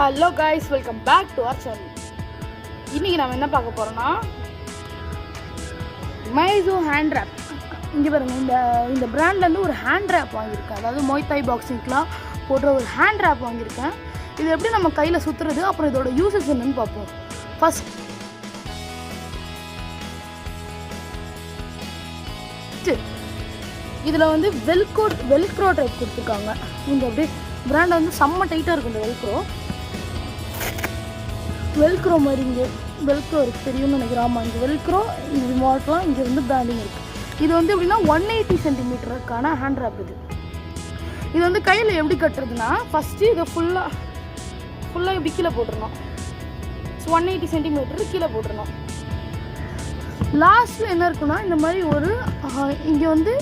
Hello guys, welcome back to our channel. இன்றைக்கி நம்ம என்ன பார்க்க போகிறோன்னா மைசோ ஹேண்ட் ரேப். இங்கே பாருங்கள், இந்த பிராண்ட்லேருந்து ஒரு ஹேண்ட் ரேப் வாங்கியிருக்கேன். அதாவது மொய்தாய் பாக்ஸிங்க்கெலாம் போடுற ஒரு ஹேண்ட் ரேப் வாங்கியிருக்கேன். இது எப்படி நம்ம கையில் சுற்றுறது, அப்புறம் இதோட யூசஸ் என்னன்னு பார்ப்போம். ஃபஸ்ட்டு இதில் வந்து வெல்க்ரோ டைப் கொடுத்துருக்காங்க. இந்த அப்படியே பிராண்ட் வந்து செம்ம டைட்டாக இருக்கும். இந்த வெல்க்ரோ மாதிரி இங்கே வெல்க்ரோ இருக்குது, தெரியும்னு நினைக்கிறேன். ஆமாம், இங்கே வெல்க்ரோ, இது மாட்டலாம். இங்கே வந்து பிராண்டிங் இருக்குது. இது வந்து எப்படின்னா 180 சென்டிமீட்டருக்கான ஹேண்ட் ரேப். இது வந்து கையில் எப்படி கட்டுறதுன்னா, ஃபஸ்ட்டு இதை ஃபுல்லாக இப்படி கீழே போட்டுடணும். 180 சென்டிமீட்டர் கீழே போட்டுடணும். லாஸ்ட்டில் என்ன இருக்குன்னா, இந்த மாதிரி ஒரு இங்கே வந்து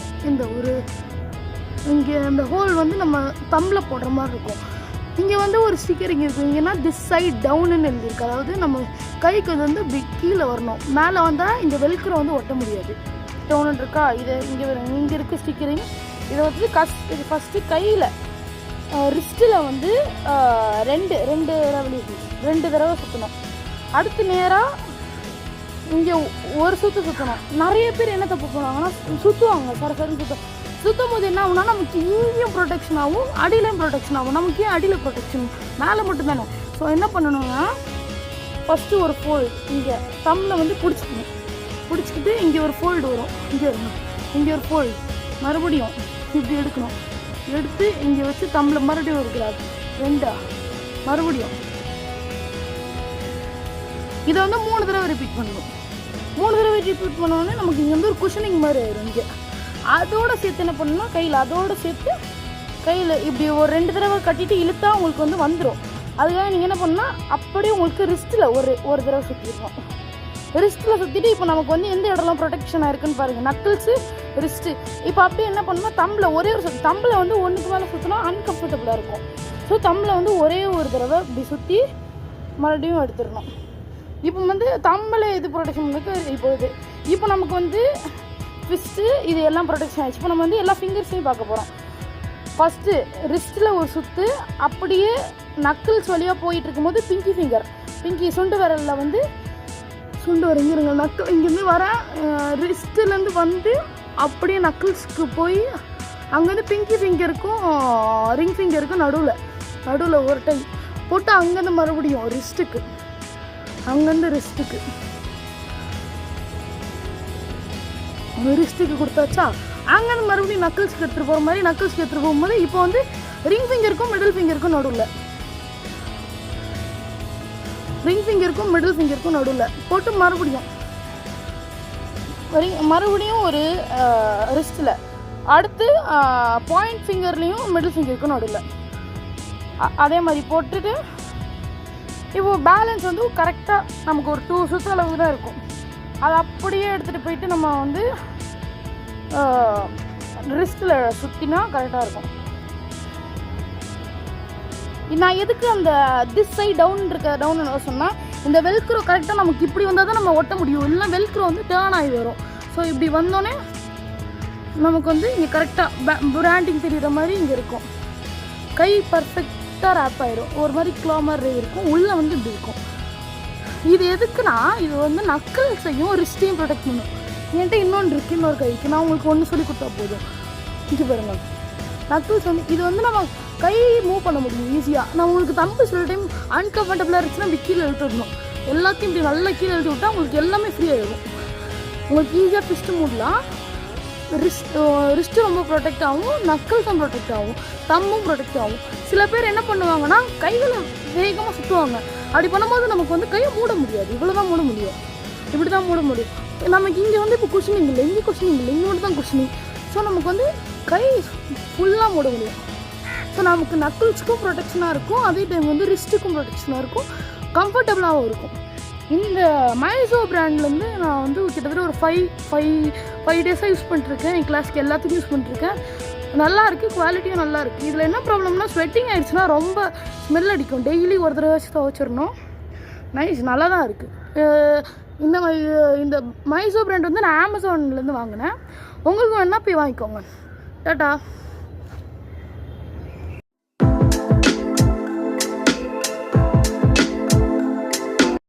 இங்கே அந்த ஹோல் வந்து நம்ம தம்பில் போடுற மாதிரி இருக்கும். இங்கே வந்து ஒரு ஸ்டிக்கரிங் இருக்குது. இங்கேனா திஸ் சைட் டவுனுன்னு எழுதியிருக்கு. அதாவது நம்ம கைக்கு வந்து கீழே வரணும். மேலே வந்தால் இந்த வெல்க்ரோ வந்து ஒட்ட முடியாது. டவுனுன்னு இருக்கா, இதை இங்கே இருக்குது ஸ்டிக்கரிங். இதை வந்து இது ஃபஸ்ட்டு கையில் ரிஸ்ட்டில் வந்து ரெண்டு தடவை சுற்றணும். அடுத்து நேராக இங்கே ஒரு சுற்றணும். நிறைய பேர் என்ன தப்பு பண்ணுவாங்கன்னா, சுற்றுவாங்க சரசரன்னு சுற்றும் போது என்ன ஆகுனா, நமக்கு இங்கேயும் ப்ரொடெக்ஷன் ஆகும், அடியிலையும் ப்ரொடெக்ஷன் ஆகும். நமக்கு ஏன் அடியில் ப்ரொடெக்ஷன், மேலே மட்டும் தானே. ஸோ என்ன பண்ணணும்னா, ஃபஸ்ட்டு ஒரு ஃபோல்டு இங்கே தம்மில் வந்து பிடிச்சிக்கிட்டு இங்கே ஒரு ஃபோல்டு வரும். இங்கே ஒரு ஃபோல்டு மறுபடியும் இப்படி எடுக்கணும். எடுத்து இங்கே வச்சு தம்மில் மறுபடியும் ஒரு கிராப் மறுபடியும் இதை வந்து 3 தடவை ரிப்பீட் பண்ணணும். 3 தடவை ரிப்பீட் பண்ணோடனே நமக்கு இங்கே வந்து ஒரு குஷனிங் மாதிரி ஆயிடும். இங்கே அதோடு சேர்த்து என்ன பண்ணணும்னா, அதோடு சேர்த்து கையில் இப்படி ஒரு 2 தடவை கட்டிட்டு இழுத்தா உங்களுக்கு வந்து வந்துடும். அதுக்காக நீங்கள் என்ன பண்ணால், அப்படியே உங்களுக்கு ரிஸ்ட்டில் ஒரு தடவை சுற்றிடணும். ரிஸ்ட்டில் சுற்றிட்டு இப்போ நமக்கு வந்து எந்த இடம்லாம் ப்ரொடெக்ஷனாக இருக்குன்னு பாருங்கள். நக்கிள்ஸு, ரிஸ்ட்டு. இப்போ அப்படியே என்ன பண்ணணும்னா, தம்பில் ஒரே ஒரு தம்பில் வந்து ஒன்றுக்கு மேலே சுற்றினா அன்கம்ஃபர்டபுளாக இருக்கும். ஸோ தம்பில் வந்து ஒரே ஒரு தடவை இப்படி சுற்றி மறுபடியும் எடுத்துடணும். இப்போ வந்து தம்பில் இது ப்ரொடெக்ஷன் இருக்குது. இப்போ நமக்கு வந்து ட்விஸ்ட்டு இது எல்லாம் ப்ரொடெக்ஷன் ஆகிடுச்சு. இப்போ நம்ம வந்து எல்லா ஃபிங்கர்ஸையும் பார்க்க போகிறோம். ஃபஸ்ட்டு ரிஸ்ட்டில் ஒரு சுற்று, அப்படியே நக்கிள்ஸ் வழியாக போயிட்டு இருக்கும்போது பிங்கி சுண்டு விரலில் வந்து இங்கிருங்க நக்கிள் இங்கேருந்து வர ரிஸ்ட்டிலேருந்து வந்து அப்படியே நக்கிள்ஸ்க்கு போய் அங்கேருந்து பிங்கி ஃபிங்கருக்கும் ரிங் ஃபிங்கருக்கும் நடுவில் ஒரு டைம் போட்டு அங்கேருந்து மறுபடியும் ரிஸ்ட்டுக்கு கொடுத்தாச்சா, அங்கேருந்து மறுபடியும் நக்கிள்ஸ்க்கு எடுத்துகிட்டு போகிற மாதிரி எடுத்துகிட்டு போகும்போது இப்போ வந்து ரிங் ஃபிங்கருக்கும் மிடில் ஃபிங்கருக்கும் நடுவில் போட்டு மறுபடியும் ஒரு ரிஸ்ட்டில், அடுத்து பாயிண்ட் ஃபிங்கர்லேயும் மிடில் ஃபிங்கருக்கும் நடுவில் அதே மாதிரி போட்டுட்டு, இப்போது பேலன்ஸ் வந்து கரெக்டாக நமக்கு ஒரு 2 சுற்று அளவுக்கு தான் இருக்கும். அதை அப்படியே எடுத்துகிட்டு போயிட்டு நம்ம வந்து ரிஸ்ட்டில் சுற்றினா கரெக்டாக இருக்கும். நான் எதுக்கு அந்த திஸ் சைட் டவுன் சொன்னால், இந்த வெல்க்ரோ கரெக்டாக நமக்கு இப்படி வந்தால் தான் நம்ம ஒட்ட முடியும். இல்லைனா வெல்க்ரோ வந்து டேர்ன் ஆகி வரும். ஸோ இப்படி வந்தோடனே நமக்கு வந்து இங்கே கரெக்டாக பிராண்டிங் தெரிகிற மாதிரி இங்கே இருக்கும். கை பர்ஃபெக்டாக ரேப் ஆயிரும். ஒரு மாதிரி க்ளோ மாதிரி இருக்கும். உள்ளே வந்து இப்படி இருக்கும். இது எதுக்குன்னா, இது வந்து நக்கிள்ஸையும் ரிஸ்ட்டையும் ப்ரொடெக்ட் பண்ணும். என்கிட்ட இன்னொன்று இருக்குது, இன்னொரு கைக்கு நான் உங்களுக்கு ஒன்று சொல்லி கொடுத்தா போதும். இங்கே பாருங்கள், நக்கிள்ஸ் வந்து இது வந்து நம்ம கை மூவ் பண்ண முடியும் ஈஸியாக. நான் உங்களுக்கு தம்பு சில டைம் அன்கம்ஃபர்டபுளாக இருந்துச்சுன்னா இப்படி கீழே இழுத்து விடணும். எல்லாத்தையும் இப்படி நல்லா கீழே இழுத்து விட்டால் உங்களுக்கு எல்லாமே ஃப்ரீ ஆகிடும். உங்களுக்கு ஈஸியாக ஃபிஸ்ட்டு மூடலாம். ரிஸ்ட்டு ரொம்ப ப்ரொடெக்ட் ஆகும், நக்கிள்ஸும் ப்ரொடெக்ட் ஆகும், தம்பும் ப்ரொடெக்ட் ஆகும். சில பேர் என்ன பண்ணுவாங்கன்னா, கைகளை வேகமாக சுற்றுவாங்க. அப்படி பண்ணும்போது நமக்கு வந்து கையை மூட முடியாது. இவ்வளோ தான் மூட முடியும், இப்படி தான் மூட முடியும். நமக்கு இங்கே வந்து இப்போ குஷனிங் இல்லை, இங்கே மட்டும் தான் குஷனிங். ஸோ நமக்கு வந்து கை ஃபுல்லாக மூட முடியும். ஸோ நமக்கு நக்கிள்ஸுக்கும் ப்ரொடெக்ஷனாக இருக்கும், அதே டைம் வந்து ரிஸ்ட்டுக்கும் ப்ரொடெக்ஷனாக இருக்கும், கம்ஃபர்டபுளாகவும் இருக்கும். இந்த மைசோ பிராண்ட்லேருந்து நான் வந்து கிட்டத்தட்ட ஒரு 5 டேஸாக யூஸ் பண்ணிட்டுருக்கேன். என் கிளாஸ்க்கு எல்லாத்துக்கும் யூஸ் பண்ணிட்டுருக்கேன். நல்லா இருக்குது, குவாலிட்டியும் நல்லா இருக்குது. இதில் என்ன ப்ராப்ளம்னா, ஸ்வெட்டிங் ஆகிடுச்சுன்னா ரொம்ப ஸ்மெல் அடிக்கும். டெய்லி ஒரு தடவை வச்சு துவைச்சிடணும். நைஸ், நல்லா தான் இருக்குது. இந்த மைசோ பிராண்ட் வந்து நான் அமேசான்லேருந்து வாங்கினேன். உங்களுக்கு வேணால் போய் வாங்கிக்கோங்க. டாட்டா.